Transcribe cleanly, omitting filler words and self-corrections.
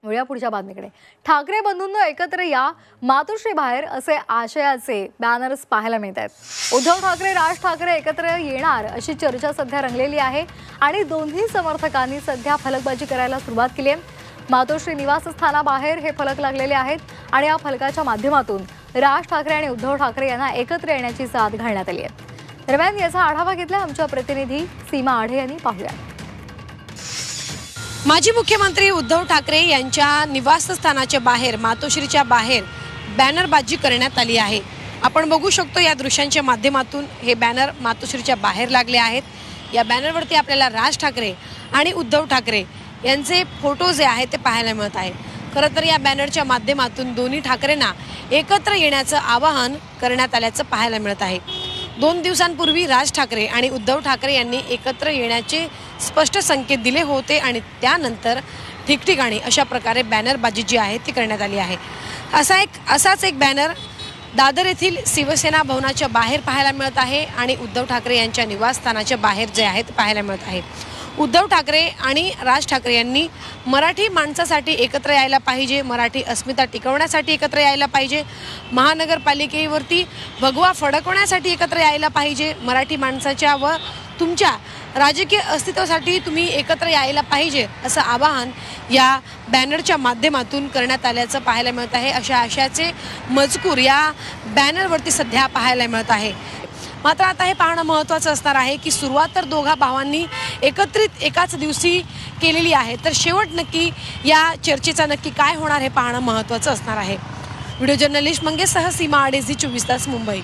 वळूया पुढच्या बातमीकडे। ठाकरे बंधूंनो एकत्र या, मातोश्री बाहेर असे आशयाचे बॅनर्स पाहायला मिळत आहेत। उद्धव ठाकरे राज ठाकरे एकत्र येणार अशी चर्चा सध्या रंगलेली आहे आणि दोन्ही समर्थकांनी सध्या फलकबाजी करायला सुरुवात केली आहे। मातोश्री निवासस्थानाबाहेर हे फलक लागलेले आहेत आणि या फलकाच्या माध्यमातून राज ठाकरे आणि उद्धव ठाकरे यांना एकत्र येण्याची साथ घालण्यात आली आहे। दरम्यान याचा आढावा घेतला आमच्या प्रतिनिधी सीमा आढे यांनी। पाहूया। माजी मुख्यमंत्री उद्धव ठाकरे यांच्या निवासस्थानाच्या बाहेर मातोश्रीच्या बाहेर बॅनरबाजी करण्यात आली आहे। आपण बघू शकतो या दृश्यांच्या माध्यमातून हे बॅनर मातोश्रीच्या बाहेर लागले आहेत। या बॅनरवरती आपल्याला राज ठाकरे आणि उद्धव ठाकरे यांचे फोटो जे आहेत ते पाहायला मिळत आहे। खरं तर या बॅनरच्या माध्यमातून दोन्ही ठाकरेंना एकत्र येण्याचं आवाहन करण्यात आल्याचं पाहायला मिळत आहे। 2 दिवसांपूर्वी राज ठाकरे आणि उद्धव ठाकरे यांनी एकत्र येण्याचे स्पष्ट संकेत दिले होते आणि त्यानंतर ठिकठिकाणी अशा प्रकारे बॅनरबाजी जी आहे ती करण्यात आली आहे। असाच एक बॅनर दादर येथील शिवसेना भवनाच्या बाहेर पाहायला मिळत आहे आणि उद्धव ठाकरे यांच्या निवासस्थानाच्या बाहेर जे आहे ते पाहायला मिळत आहे। उद्धव ठाकरे आणि राज ठाकरे यांनी मराठी माणसासाठी एकत्र यायला पाहिजे, मराठी अस्मिता टिकवण्यासाठी एकत्र यायला पाहिजे, महानगरपालिकेवरती भगवा फडकवण्यासाठी एकत्र यायला पाहिजे, मराठी माणसाच्या व तुमच्या राजकीय अस्तित्वासाठी तुम्ही एकत्र यायला पाहिजे असं आवाहन या बॅनरच्या माध्यमातून करण्यात आल्याचं पाहायला मिळत आहे। अशा आशयाचे मजकूर या बॅनरवरती सध्या पाहायला मिळत आहे। मात्र आता हे पाहणं महत्त्वाचं असणार आहे की सुरुवात तर दोघा भावांनी एकत्रित एकाच दिवशी केलेली आहे, तर शेवट नक्की या चर्चेचा नक्की काय होणार हे पाहणं महत्त्वाचं असणार आहे। व्हिडिओ जर्नलिस्ट मंगेशसह सीमा आढे, झी 24 तास, मुंबई।